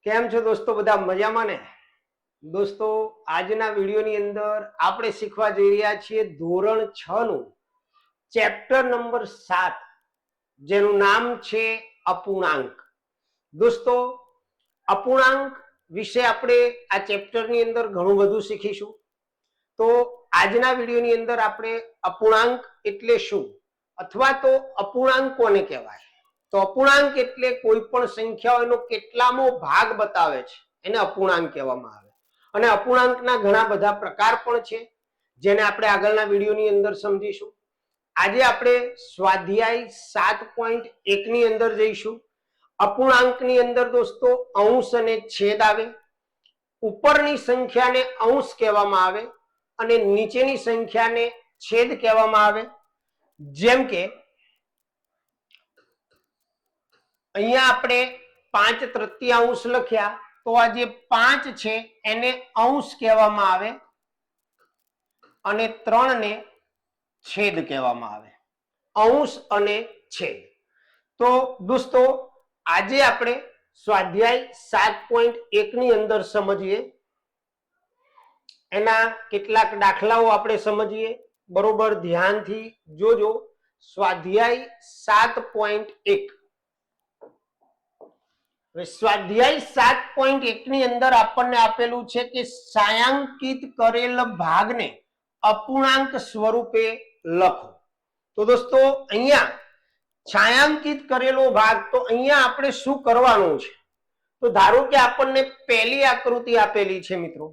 કેમ છો દોસ્તો? બધા મજામાં ને? દોસ્તો, આજના વિડીયોની અંદર આપણે શીખવા જઈ રહ્યા છીએ ધોરણ 6 નું ચેપ્ટર નંબર 7, જેનું નામ છે અપૂર્ણાંક. દોસ્તો, અપૂર્ણાંક વિશે આપણે આ ચેપ્ટરની અંદર ઘણું બધું શીખીશું. તો આજના વિડીયોની અંદર આપણે અપૂર્ણાંક એટલે શું, અથવા તો અપૂર્ણાંક કોને કહેવાય, તો અપૂર્ણાંક એટલે કોઈ પણ સંખ્યાઓનો કેટલામો ભાગ બતાવે છે એને અપૂર્ણાંક કહેવામાં આવે. અને અપૂર્ણાંકના ઘણા બધા પ્રકાર પણ છે, જેને આપણે આગળના વિડીયોની અંદર સમજીશું. આજે આપણે સ્વાધ્યાય 7.1 ની અંદર જઈશું. અપૂર્ણાંકની અંદર દોસ્તો અંશ અને છેદ આવે. ઉપરની સંખ્યાને અંશ કહેવામાં આવે અને નીચેની સંખ્યાને છેદ કહેવામાં આવે. જેમ કે અહીંયા આપણે 5/3 લખ્યા, તો આ જે 5 છે એને અંશ કહેવામાં આવે અને 3 ને છેદ કહેવામાં આવે. અંશ અને છેદ. તો દોસ્તો, આજે આપણે સ્વાધ્યાય 7.1 ની અંદર સમજીએ. એના કેટલાક દાખલાઓ આપણે સમજીએ. બરોબર ધ્યાનથી જોજો. સ્વાધ્યાય 7.1. સ્વાધ્યાય 7.1 ની અંદર આપણને આપેલું છે કે છાयांकित કરેલ ભાગને અપૂર્ણાંક સ્વરૂપે લખો. તો દોસ્તો, અહીંયા છાयांकित કરેલો ભાગ, તો અહીંયા આપણે શું કરવાનું છે? તો ધારો કે આપણને પહેલી આકૃતિ આપેલી છે મિત્રો,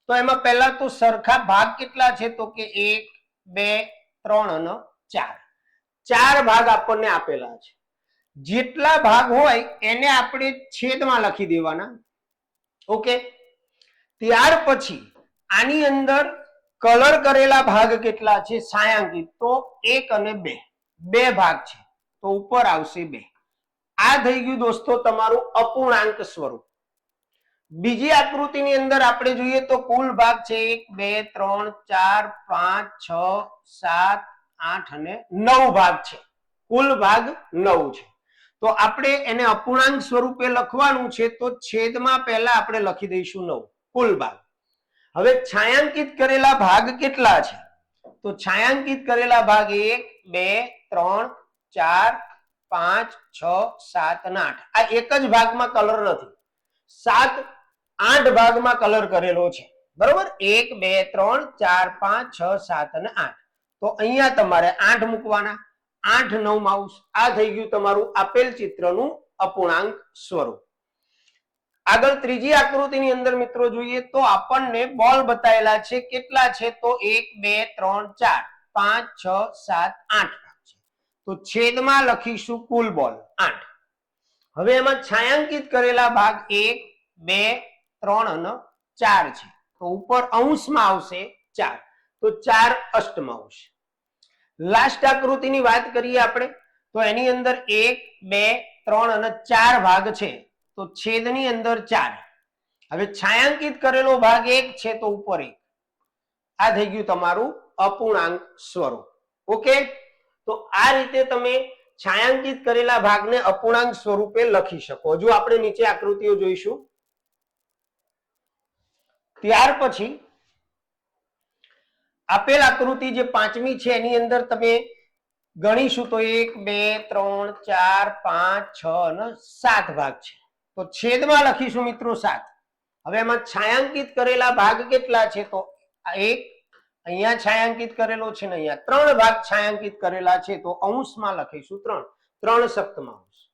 તો એમાં પહેલા તો સરખા ભાગ કેટલા છે? તો કે 1, 2, 3 અને 4. 4 ભાગ આપણને આપેલા છે. જેટલા ભાગ હોય એને આપણે છેદમાં લખી દેવાના. ઓકે. ત્યાર પછી આની અંદર કલર કરેલા ભાગ કેટલા છે છાयांकित? તો 1 અને 2. 2 ભાગ છે, તો ઉપર આવશે 2. આ થઈ ગયું દોસ્તો તમારું અપૂર્ણાંક સ્વરૂપ. બીજી આકૃતિની અંદર આપણે જોઈએ તો કુલ ભાગ છે 1, 2, 3, 4, 5, 6, 7, 8 અને 9 ભાગ છે. કુલ ભાગ 9 છે. તો આપણે એને અપૂર્ણાંક સ્વરૂપે લખવાનું છે, તો છેદમાં પહેલા આપણે લખી દઈશું 9 કુલ ભાગ. હવે છાयांकित કરેલા ભાગ કેટલા છે? તો છાयांकित કરેલા ભાગ 1, 2, 3, 4, 5, 6, 7 અને 8. આ એક જ ભાગમાં કલર નથી, 7, 8 ભાગમાં કલર કરેલો છે. બરોબર? 1, 2, 3, 4, 5, 6, 7 અને 8. તો અહીંયા તમારે 8 મૂકવાના. 8, 9 માઉસ. આ થઈ ગયું તમારું આપેલ ચિત્રનું અપૂર્ણાંક સ્વરૂપ. આગળ ત્રીજી આકૃતિની અંદર મિત્રો જોઈએ તો આપણને બોલ બતાવેલા છે. કેટલા છે? તો 1, 2, 3, 4, 5, 6, 7, 8 ભાગ છે. તો છેદમાં લખીશું કુલ બોલ 8. હવે એમાં છાयांकित કરેલા ભાગ 1, 2, 3 અને 4 છે. તો ઉપર અંશમાં આવશે 4. તો 4 અષ્ટમાંશ. લાસ્ટ આકૃતિની વાત કરીએ આપણે, તો એની અંદર 1, 2, 3 અને 4 ભાગ છે. તો છેદની અંદર 4. હવે છાयांकित કરેલો ભાગ 1 છે, તો ઉપર 1. આ થઈ ગયું તમારું અપૂર્ણાંક સ્વરૂપ. ઓકે. તો આ રીતે તમે છાयांकित કરેલા ભાગને અપૂર્ણાંક સ્વરૂપે લખી શકો. જો આપણે નીચે આકૃતિઓ જોઈશું. ત્યાર પછી આપેલ આકૃતિ જે 5મી છે એની અંદર તમે ગણીશું તો 1, 2, 3, 4, 5, 6 અને 7 ભાગ છે. તો છેદમાં લખીશું મિત્રો 7. હવે એમાં છાयांकित કરેલા ભાગ કેટલા છે? તો 1 અહીંયા છાयांकित કરેલો છે ને અહીંયા 3 ભાગ છાयांकित કરેલા છે. તો અંશમાં લખીશું 3. 3 સપ્તમાંશ.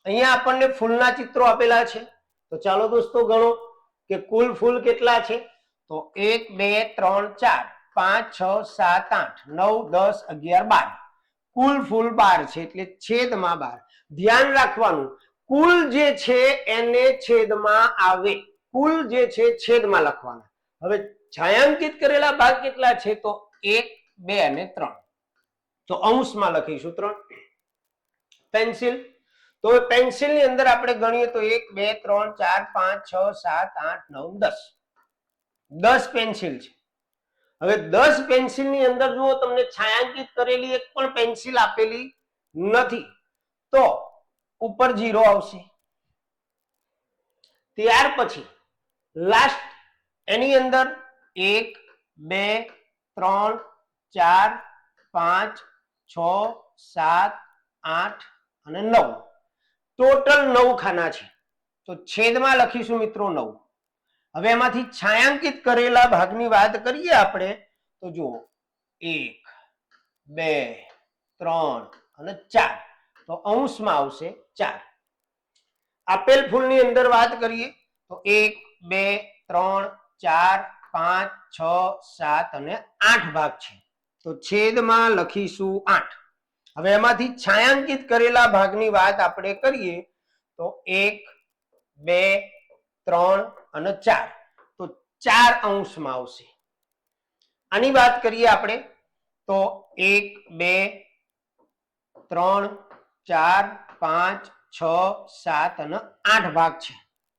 અહીંયા આપણને ફૂલના ચિત્રો આપેલા છે. તો ચાલો દોસ્તો ગણો કે કુલ ફૂલ કેટલા છે? તો 1, 2, 3, 4, 5, 6, 7, 8, 9, 10, 11, 12. કુલ ફૂલ 12 છે, એટલે છેદમાં 12. ધ્યાન રાખવાનું, કુલ જે છે એને છેદમાં આવે. કુલ જે છે છેદમાં લખવાના. હવે છાयांकित કરેલા ભાગ કેટલા છે? તો 1, 2 અને 3. તો અંશમાં લખીશું 3. પેન્સિલ. તો પેન્સિલની અંદર આપણે ગણીએ તો 1, 2, 3, 4, 5, 6, 7, 8, 9, 10. 10 પેન્સિલ છે. હવે 10 પેન્સિલની અંદર જુઓ, તમને છાयांकित કરેલી એક પણ પેન્સિલ આપેલી નથી, તો ઉપર 0 આવશે. ત્યાર પછી લાસ્ટ એની અંદર 1 2 3 4 5 6 7 8 અને 9 ટોટલ 9 ખાના છે. તો છેદમાં લખીશું મિત્રો 9. હવે એમાંથી છાयांकित કરેલા ભાગની વાત કરીએ આપણે તો જુઓ 1 2 3 અને 4 તો અંશમાં આવશે 4. આપેલ ફૂલની અંદર વાત કરીએ તો 1 2 3 4 5 6 7 અને 8 ભાગ છે. તો છેદમાં લખીશું 8. હવે એમાંથી છાयांकित કરેલા ભાગની વાત આપણે કરીએ તો 1 2 3 અને 4 તો 4 અંશમાં આવશે. આની વાત કરીએ આપણે તો 1 2 3 4 5 6 7 અને 8 ભાગ છે.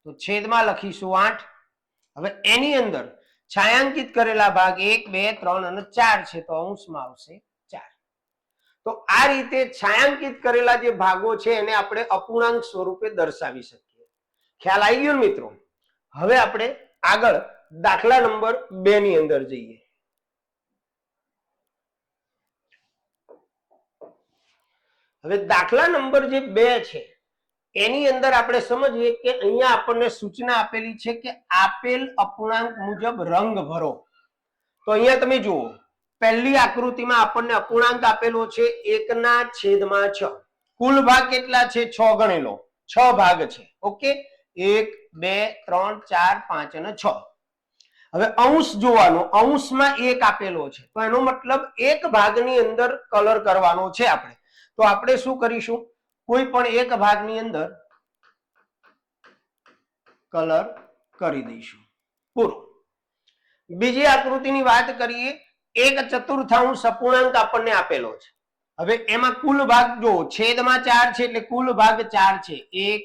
તો છેદમાં લખીશું 8. હવે એની અંદર છાयांकित કરેલા ભાગ 1 2 3 અને 4 છે તો અંશમાં આવશે 4. તો આ રીતે છાयांकित કરેલા જે ભાગો છે એને આપણે અપૂર્ણાંક સ્વરૂપે દર્શાવી શકીએ. ખ્યાલ આવી ગયો મિત્રો? હવે આપણે આગળ દાખલા નંબર 2 ની અંદર જઈએ. હવે દાખલા નંબર જે 2 છે એની અંદર આપણે સમજીએ કે અહીંયા આપણને સૂચના આપેલી છે કે આપેલ અપૂર્ણાંક મુજબ રંગ ભરો. તો અહીંયા તમે જુઓ પહેલી આકૃતિમાં આપણને અપૂર્ણાંક આપેલો છે 1/6. કુલ ભાગ કેટલા છે? 6 ગણેલો, 6 ભાગ છે. ઓકે, 1 2 3 4 5 અને 6. હવે અંશ જોવાનો, અંશમાં 1 આપેલો છે તો એનો મતલબ એક ભાગની અંદર કલર કરવાનો છે આપણે. તો આપણે શું કરીશું? કોઈ પણ એક ભાગની અંદર કલર કરી દઈશું. પૂરો. બીજી આકૃતિની વાત કરીએ 1/4 અપૂર્ણાંક આપણને આપેલો છે. હવે એમાં કુલ ભાગ જો છેદમાં 4 છે એટલે કુલ ભાગ 4 છે. 1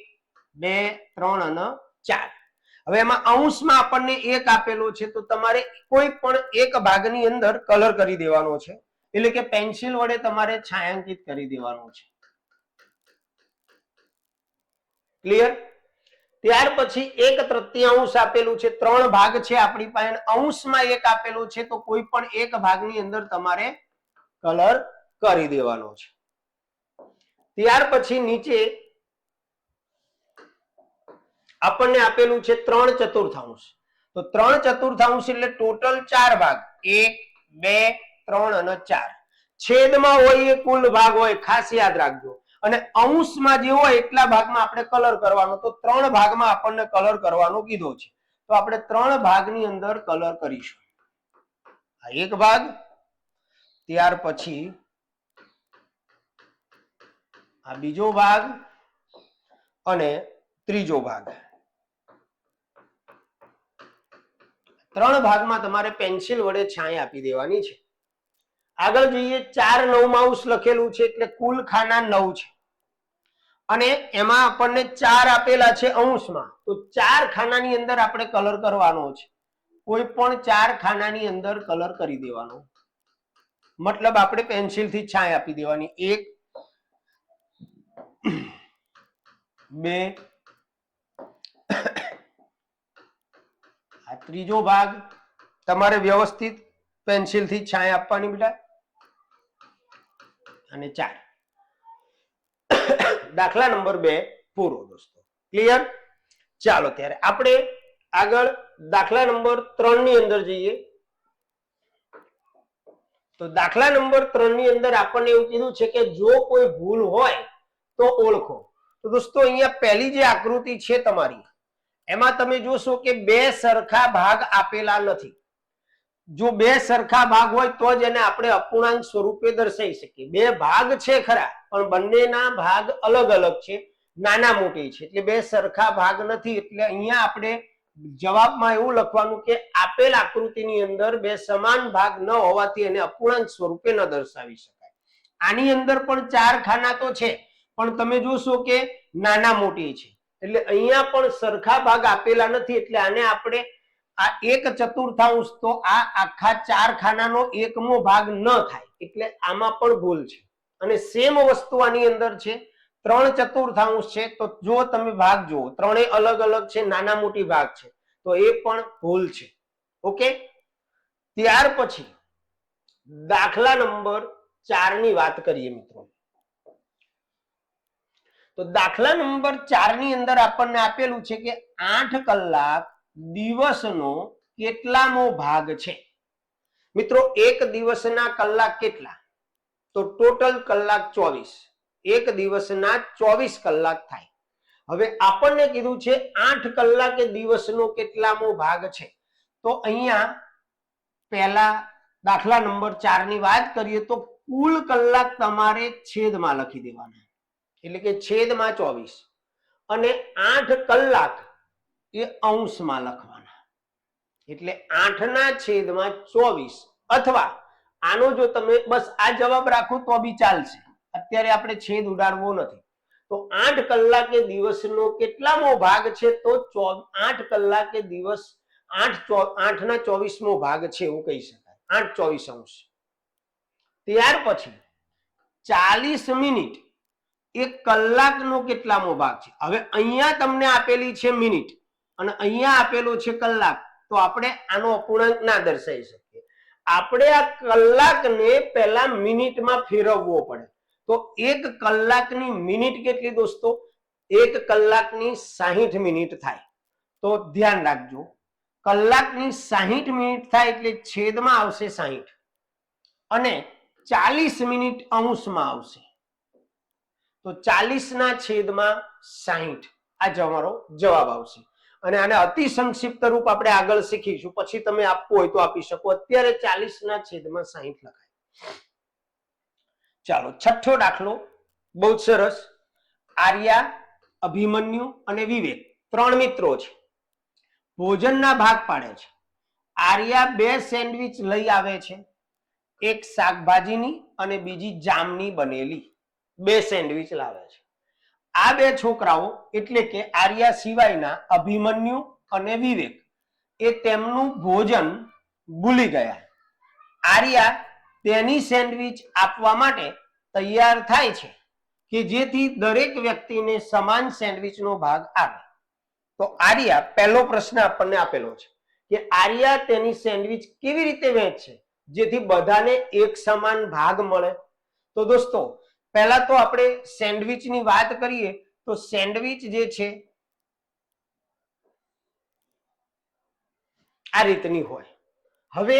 2 3 અને 4. હવે એમાં અંશમાં આપણને 1 આપેલો છે તો તમારે કોઈ પણ એક ભાગની અંદર કલર કરી દેવાનો છે. એટલે કે પેન્સિલ વડે તમારે છાयांकित કરી દેવાનું છે. ક્લિયર? ત્યાર પછી 1/3 આપેલું છે, 3 ભાગ છે આપણી પાસે, અંશમાં 1 આપેલું છે તો કોઈ પણ એક ભાગની અંદર તમારે કલર કરી દેવાનો છે. ત્યાર પછી નીચે આપણને આપેલું છે 3/4. તો 3/4 એટલે ટોટલ 4 ભાગ, 1 2 3 અને 4. છેદમાં હોય એ કુલ ભાગ હોય, ખાસ યાદ રાખજો. અને અંશમાં જે હોય એટલા ભાગમાં આપણે કલર કરવાનો. તો 3 ભાગમાં આપણને કલર કરવાનો કીધો છે તો આપણે 3 ભાગની અંદર કલર કરીશું. આ એક ભાગ, ત્યાર પછી આ બીજો ભાગ અને ત્રીજો ભાગ. 3 ભાગમાં તમારે પેન્સિલ વડે છાંય આપી દેવાની છે. આગળ જોઈએ 4/9 લખેલું છે એટલે કુલ ખાના 9 છે અને એમાં આપણને 4 આપેલા છે અંશમાં. તો 4 ખાનાની અંદર આપણે કલર કરવાનો છે. કોઈ પણ 4 ખાનાની અંદર કલર કરી દેવાનો. મતલબ આપણે પેન્સિલ થી છાંય આપી દેવાની. 1 2 આ ત્રીજો ભાગ તમારે વ્યવસ્થિત પેન્સિલ થી છાંય આપવાની બેટા. અને 4. દાખલા નંબર 2 પૂરો દોસ્તો. ક્લિયર? ચાલો ત્યારે આપણે આગળ દાખલા નંબર 3 ની અંદર જઈએ. તો દાખલા નંબર 3 ની અંદર આપણને એવું કીધું છે કે જો કોઈ ભૂલ હોય તો ઓળખો. તો દોસ્તો અહીંયા પહેલી જે આકૃતિ છે તમારી એમાં તમે જોશો કે 2 સરખા ભાગ આપેલા નથી. જો 2 સરખા ભાગ હોય તો જ એને આપણે અપૂર્ણાંક સ્વરૂપે દર્શાવી શકીએ. 2 ભાગ છે ખરા પણ બંનેના ભાગ અલગ અલગ છે, નાના મોટી છે, એટલે 2 સરખા ભાગ નથી. એટલે અહીંયા આપણે જવાબમાં એવું લખવાનું કે આપેલ આકૃતિની અંદર 2 સમાન ભાગ ન હોવાથી એને અપૂર્ણાંક સ્વરૂપે ન દર્શાવી શકાય. આની અંદર પણ 4 ખાના તો છે પણ તમે જોશો કે નાના મોટી છે એટલે અહીંયા પણ સરખા ભાગ આપેલા નથી. એટલે આને આપણે આ 1/4 તો આ આખા 4 ખાનાનો એકમો ભાગ ન થાય એટલે આમાં પણ ભૂલ છે. અને સેમ વસ્તુ આની અંદર છે 3/4 છે, તો જો તમે ભાગ જુઓ ત્રણેય અલગ અલગ છે, નાના મોટી ભાગ છે, તો એ પણ ભૂલ છે. ઓકે, ત્યાર પછી દાખલા નંબર 4 ની વાત કરીએ મિત્રો. તો દાખલા નંબર 4 ની અંદર આપણને આપેલું છે કે 8 કલાક દિવસનો કેટલામો ભાગ છે. મિત્રો એક દિવસના કલાક કેટલા? તો ટોટલ કલાક 24. એક દિવસના 24 કલાક થાય. હવે આપણને કીધું છે 8 કલાકે દિવસનો કેટલામો ભાગ છે. તો અહીંયા પહેલા દાખલા નંબર 4 ની વાત કરીએ તો કુલ કલાક તમારે છેદમાં લખી દેવાના, એટલે કે છેદમાં 24, અને 8 કલાક એ અંશમાં લખવાના, એટલે 8/24. અથવા આનો જો તમે બસ આ જવાબ રાખો તો બી ચાલશે, અત્યારે આપણે છેદ ઉડાડવો નથી. તો 8 કલાકે દિવસનો કેટલામો ભાગ છે? તો 8 કલાકે દિવસ 8/24 ભાગ છે એવું કહી શકાય, 8/24. ત્યાર પછી 40 મિનિટ એક કલાકનો કેટલામો ભાગ છે? હવે અહીંયા તમને આપેલી છે મિનિટ અને અહીંયા આપેલો છે કલાક, તો આપણે આનો અપૂર્ણાંક ના દર્શાવી શકીએ. આપણે આ કલાકને પહેલા મિનિટમાં ફેરવવો પડે. તો એક કલાકની મિનિટ કેટલી દોસ્તો? એક કલાકની 60 મિનિટ થાય. તો ધ્યાન રાખજો, કલાકની 60 મિનિટ થાય એટલે છેદમાં આવશે 60 અને 40 મિનિટ અંશમાં આવશે. તો 40/60 આ તમારો જવાબ આવશે. અને આને અતિ સંક્ષિપ્ત રૂપ આપણે આગળ શીખીશું, પછી તમે આપવું હોય તો આપી શકો. અત્યારે 40/60 લખાય. ચાલો છઠ્ઠો દાખલો, બહુ સરસ. આર્યા, અભિમન્યુ અને વિવેક 3 મિત્રો છે, ભોજનના ભાગ પાડે છે. આર્યા 2 સેન્ડવિચ લઈ આવે છે, એક શાકભાજીની અને બીજી જામની બનેલી 2 સેન્ડવિચ લાવે છે. આ 2 છોકરાઓ એટલે કે આર્યા સિવાયના અભિમન્યુ અને વિવેક એ તેમનું ભોજન ભૂલી ગયા. આર્યા તેની સેન્ડવિચ આપવા માટે તૈયાર થાય છે કે જેથી દરેક વ્યક્તિને સમાન સેન્ડવિચનો ભાગ આવે. તો આર્યા, પહેલો પ્રશ્ન આપણને આપેલો છે કે આર્યા તેની સેન્ડવિચ કેવી રીતે વહેંચશે જેથી બધાને એક સમાન ભાગ મળે? તો દોસ્તો પહેલા તો આપણે સેન્ડવિચની વાત કરીએ તો સેન્ડવિચ જે છે આ રીતની હોય. હવે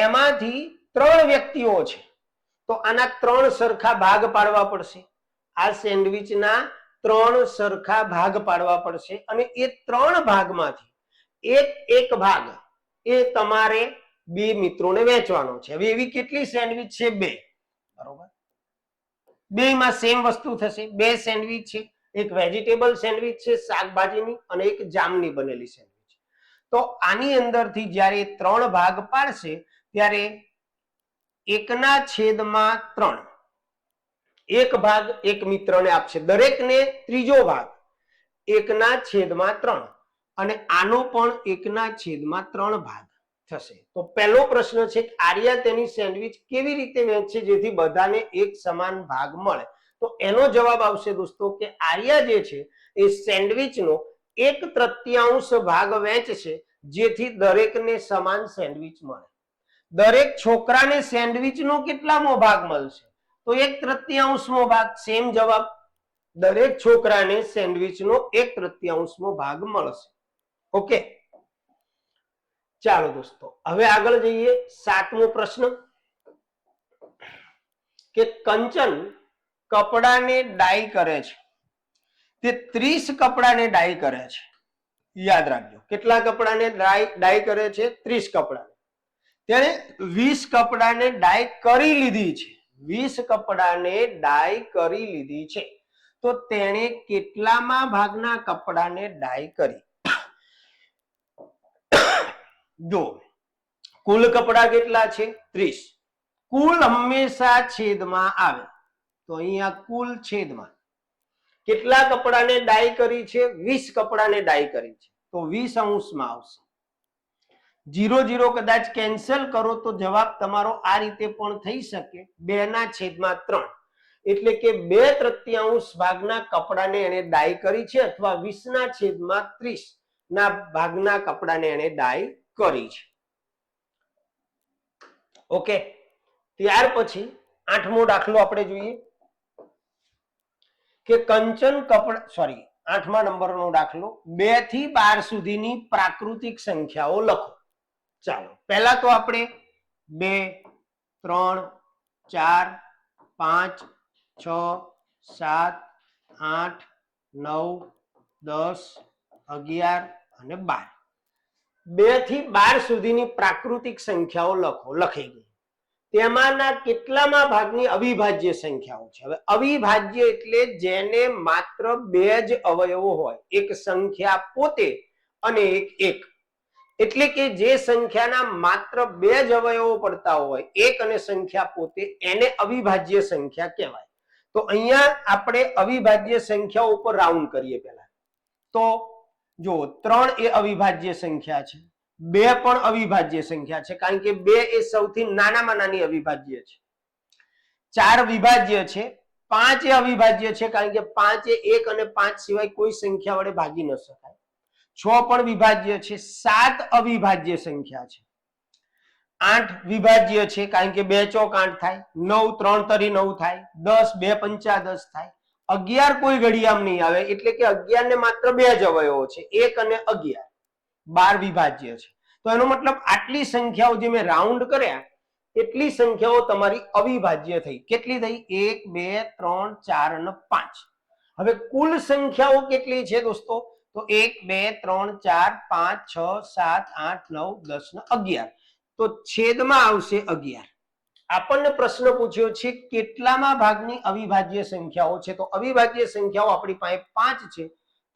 એમાંથી 3 વ્યક્તિઓ છે, તો આના 3 સરખા ભાગ પાડવા પડશે. આ સેન્ડવિચના 3 સરખા ભાગ પાડવા પડશે અને એ 3 ભાગમાંથી એક ભાગ એ તમારે 2 મિત્રોને વહેંચવાનો છે. હવે એવી કેટલી સેન્ડવિચ છે? 2. બરોબર, 2 માં સેમ વસ્તુ થશે. 2 સેન્ડવિચ છે, એક વેજીટેબલ સેન્ડવિચ છે શાકભાજીની અને એક જામની બનેલી સેન્ડવિચ. તો આની અંદરથી જ્યારે 3 ભાગ પાડશે ત્યારે 1/3 એક ભાગ એક મિત્રને આપશે, દરેકને ત્રીજો ભાગ 1/3 અને આનો પણ 1/3 ભાગ થશે. તો પહેલો પ્રશ્ન છે આર્યા તેની સેન્ડવિચ કેવી રીતે વહેંચશે જેથી બધાને એક સમાન ભાગ મળે? તો એનો જવાબ આવશે દોસ્તો કે આર્યા જે છે એ સેન્ડવિચનો 1/3 ભાગ વહેંચશે જેથી દરેકને સમાન સેન્ડવિચ મળે. દરેક છોકરાને સેન્ડવિચનો કેટલામો ભાગ મળશે? તો 1/3 ભાગ. સેમ જવાબ, દરેક છોકરાને સેન્ડવિચનો 1/3 ભાગ મળશે. ઓકે, ચાલો દોસ્તો હવે આગળ જઈએ. 7મો પ્રશ્ન કે કંચન કપડાને ડાઈ કરે છે, તે 30 કપડાને ડાઈ કરે છે. યાદ રાખજો, કેટલા કપડાને ડાઈ કરે છે? 30 કપડાને. તેણે 20 કપડાને ડાઈ કરી લીધી છે. 20 કપડાને ડાઈ કરી લીધી છે, તો તેણે કેટલામાં ભાગના કપડાને ડાઈ કરી? જો કુલ કપડા કેટલા છે? 30. કુલ હંમેશા છેદમાં આવે, તો અહીંયા કુલ છેદમાં કેટલા કપડાને ડાઈ કરી છે? 20 કપડાને ડાઈ કરી છે, તો 20 અંશમાં આવશે. 0 0 કદાચ કેન્સલ કરો તો જવાબ તમારો આ રીતે પણ થઈ શકે, 2/3. એટલે કે 2/3 ભાગના કપડાને એને ડાય કરી છે અથવા 20/30 ના ભાગના કપડાને એને ડાય કરી છે. ઓકે, ત્યાર પછી 8મો દાખલો આપણે જોઈએ કે કંચન કપડા 8મા નંબરનો દાખલો 2 થી 12 સુધીની પ્રાકૃતિક સંખ્યાઓ લખો. ચાલો પહેલા તો આપણે 2 3 4 5 6 7 8 9 10 11 અને 12 2 થી 12 સુધીની પ્રાકૃતિક સંખ્યાઓ લખો. લખી ગઈ. તેમાંના કેટલામાં ભાગની અવિભાજ્ય સંખ્યાઓ છે? હવે અવિભાજ્ય એટલે જેને માત્ર 2 જ અવયવો હોય, એક સંખ્યા પોતે અને એક. એટલે કે જે સંખ્યાના માત્ર 2 જ અવયવો પડતા હોય, એક અને સંખ્યા પોતે, એને અવિભાજ્ય સંખ્યા કહેવાય. તો અહીંયા આપણે અવિભાજ્ય સંખ્યાઓ ઉપર રાઉન્ડ કરીએ પહેલા. તો જો 3 એ અવિભાજ્ય સંખ્યા છે, 2 પણ અવિભાજ્ય સંખ્યા છે કારણ કે 2 એ સૌથી નાનામાં નાની અવિભાજ્ય છે. 4 વિભાજ્ય છે, 5 એ અવિભાજ્ય છે કારણ કે 5 એ 1 અને 5 સિવાય કોઈ સંખ્યા વડે ભાગી ન શકાય. 6 પણ વિભાજ્ય છે, 7 અવિભાજ્ય સંખ્યા છે, 8 વિભાજ્ય છે કારણ કે 2 ચોક 8 થાય, 9 3 તરી 9 થાય, 10 2 પંચા 10 થાય, 11 કોઈ ઘડિયામાં નહીં આવે એટલે કે 11 ને માત્ર 2 જ અવયવો છે, 1 અને 11. 12 વિભાજ્ય છે. તો એનો મતલબ આટલી સંખ્યાઓ જે મેં રાઉન્ડ કર્યા એટલી સંખ્યાઓ તમારી અવિભાજ્ય થઈ. કેટલી થઈ? 1 2 3 4 અને 5. હવે કુલ સંખ્યાઓ કેટલી છે દોસ્તો? તો 1 2 3 4 5 6 7 8 9 10 ને 11. તો છેદમાં આવશે 11. આપણને પ્રશ્ન પૂછ્યો છે કેટલામાં ભાગની અવિભાજ્ય સંખ્યાઓ છે? તો અવિભાજ્ય સંખ્યાઓ આપણી પાસે 5 છે.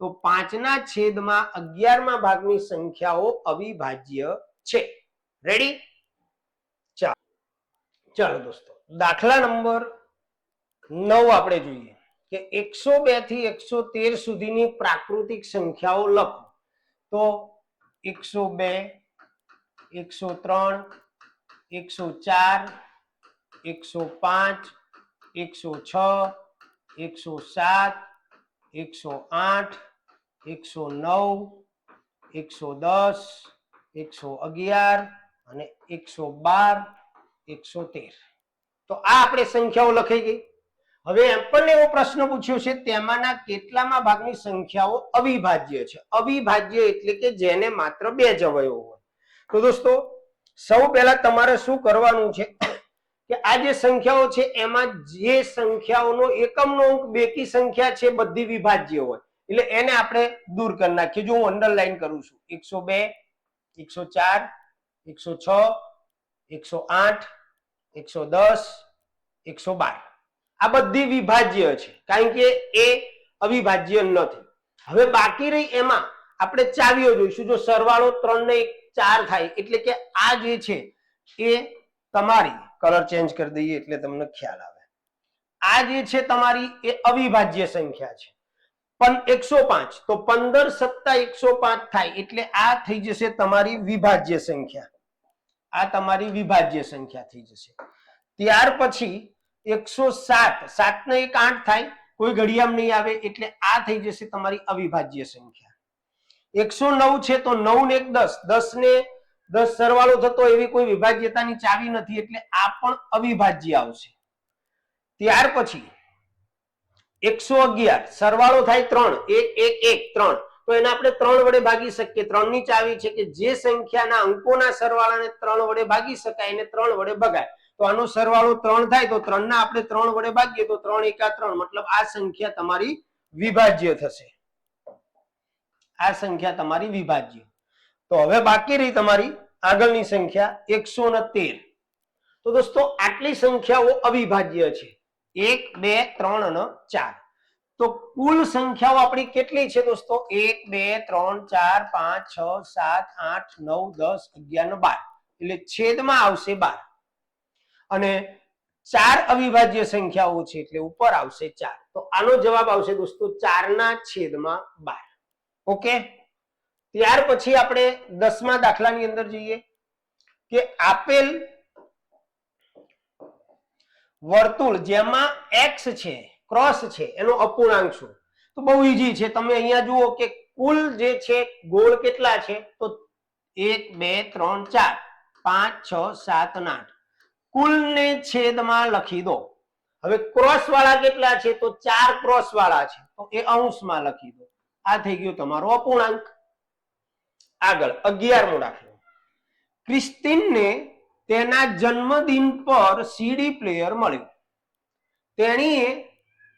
તો 5ના છેદમાં 11મા ભાગની સંખ્યાઓ અવિભાજ્ય છે. રેડી? ચાલો દોસ્તો, દાખલા નંબર 9 આપણે જોઈએ કે 102 થી 113 સુધીની પ્રાકૃતિક સંખ્યાઓ લખો. તો 102 103 104 105 106 107 108 109 110 111 અને 112 113. તો આ આપણે સંખ્યાઓ લખાઈ ગઈ. હવે એમ પણ એવો પ્રશ્ન પૂછ્યો છે તેમાંના કેટલામાં ભાગની સંખ્યાઓ અવિભાજ્ય છે? અવિભાજ્ય એટલે કે જેને માત્ર 2 જ અવયવો હોય. તો દોસ્તો સૌ પહેલા તમારે શું કરવાનું છે કે આ જે સંખ્યાઓ છે એમાં જે સંખ્યાઓનો એકમનો અંક બેકી સંખ્યા છે બધી વિભાજ્ય હોય એટલે એને આપણે દૂર કરી નાખીએ. જો હું અંડરલાઈન કરું છું 102 104 106 108 110 112 આ બધી વિભાજ્ય છે કારણ કે એ અવિભાજ્ય નથી. હવે બાકી રહી એમાં આપણે ચાવીઓ જોઈશું. જો સરવાળો 3 ને 1 4 થાય એટલે કે આ જે છે એ તમારી, કલર ચેન્જ કરી દઈએ એટલે તમને ખ્યાલ આવે, આ જે છે તમારી એ અવિભાજ્ય સંખ્યા છે. પણ 105 તો 15 સત્તા 105 થાય એટલે આ થઈ જશે તમારી વિભાજ્ય સંખ્યા. આ તમારી વિભાજ્ય સંખ્યા થઈ જશે. ત્યાર પછી 107 7 ને 1 8 થાય, કોઈ ઘડિયામાં નહીં આવે એટલે આ થઈ જશે તમારી અવિભાજ્ય સંખ્યા. 109 છે તો 9 ને 1 10, 10 ને 10 સરવાળો થતો એવી કોઈ વિભાજ્યતાની ચાવી નથી એટલે આ પણ અવિભાજ્ય આવશે. ત્યાર પછી 111 સરવાળો થાય 3 1 1 1 3 તો એને આપણે 3 વડે ભાગી શકીએ. 3 ની ચાવી છે કે જે સંખ્યાના અંકોના સરવાળાને 3 વડે ભાગી શકાય એને 3 વડે ભગાય. તો આનો સરવાળો 3 થાય તો 3 ના આપણે 3 વડે ભાગીએ તો 3 એકા 3 મતલબ આ સંખ્યા તમારી વિભાજ્ય થશે. આ સંખ્યા તમારી વિભાજ્ય. તો હવે બાકી રહી તમારી આગળની સંખ્યા 113. તો દોસ્તો આટલી સંખ્યાઓ અવિભાજ્ય છે 1 2 3 અને 4. તો કુલ સંખ્યાઓ આપણી કેટલી છે દોસ્તો? 1 2 3 4 5 6 7 8 9 10 11 12 એટલે છેદમાં આવશે 12 અને 4 અવિભાજ્ય સંખ્યાઓ છે એટલે ઉપર આવશે 4. તો આનો જવાબ આવશે દોસ્તો 4/12. ઓકે, ત્યાર પછી આપણે 10મા દાખલાની અંદર જઈએ કે આપેલ વર્તુળ જેમાં એક્સ છે ક્રોસ છે એનો અપૂર્ણાંક શું? તો બહુ ઈઝી છે. તમે અહીંયા જુઓ કે કુલ જે છે ગોળ કેટલા છે તો 1 2 3 4 5 6 7 અને 8 કુલને છેદમાં લખી દો. હવે ક્રોસ વાળા કેટલા છે તો 4 ક્રોસ વાળા છે તો એ અંશમાં લખી દો. આ થઈ ગયો તમારો અપૂર્ણાંક. આગળ 11મો દાખલો. ક્રિસ્ટીનને તેના જન્મદિન પર સીડી પ્લેયર મળ્યું. તેણીએ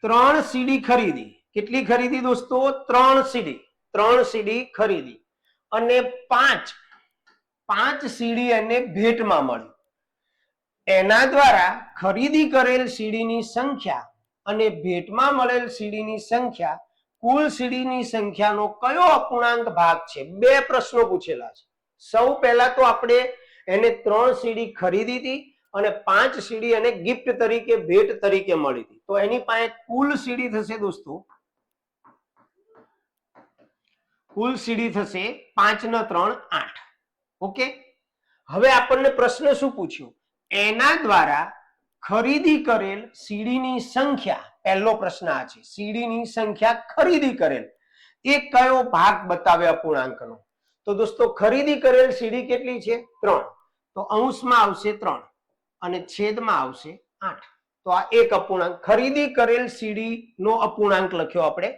3 સીડી ખરીદી. કેટલી ખરીદી દોસ્તો? 3 સીડી ખરીદી અને 5 સીડી એને ભેટમાં મળી. એના દ્વારા ખરીદી કરેલ સીડીની સંખ્યા અને ભેટમાં મળેલ સીડીની સંખ્યા કુલ સીડીની સંખ્યાનો કયો અપૂર્ણાંક ભાગ છે? 2 પ્રશ્નો પૂછેલા છે. સૌ પહેલા તો આપણે એને 3 સીડી ખરીદી હતી અને 5 સીડી એને ગિફ્ટ તરીકે ભેટ તરીકે મળી હતી. તો એની પાસે કુલ સીડી થશે દોસ્તો, કુલ સીડી થશે 5 ને 3 8. ઓકે. હવે આપણને પ્રશ્ન શું પૂછ્યો? એના દ્વારા ખરીદી કરેલ સીડીની સંખ્યા. પહેલો પ્રશ્ન આ છે, સીડીની સંખ્યા ખરીદી કરેલ એ કયો ભાગ બતાવે અપૂર્ણાંકનો? તો દોસ્તો ખરીદી કરેલ સીડી કેટલી છે? 3. તો અંશમાં આવશે 3 અને છેદમાં આવશે 8. તો આ એક અપૂર્ણાંક ખરીદી કરેલ સીડી નો અપૂર્ણાંક લખ્યો આપણે.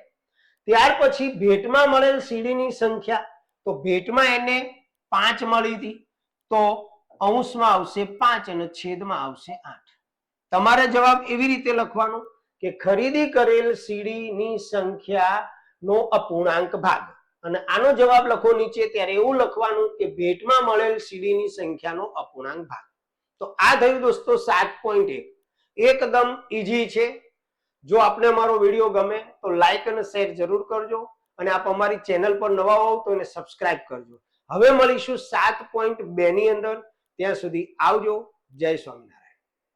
ત્યાર પછી ભેટમાં મળેલ સીડીની સંખ્યા. તો ભેટમાં એને 5 મળી હતી તો અંશમાં આવશે 5 અને છેદમાં આવશે 8. તમારે જવાબ એવી રીતે લખવાનો કે ખરીદી કરેલ સીડીની સંખ્યા નો અપૂર્ણાંક ભાગ. અને આનો જવાબ લખો નીચે ત્યારે એવું લખવાનું કે ભેટમાં મળેલ સીડીની સંખ્યાનો અપૂર્ણાંક ભાગ. તો આ થયું દોસ્તો 7.1. એકદમ ઈઝી છે. જો આપને અમારો વિડીયો ગમે તો લાઈક અને શેર જરૂર કરજો અને આપ અમારી ચેનલ પર નવા હોવ તો એને સબસ્ક્રાઇબ કરજો. હવે મળીશું 7.2 ની અંદર. ત્યાં સુધી આવજો. જય સ્વામિનારાયણ.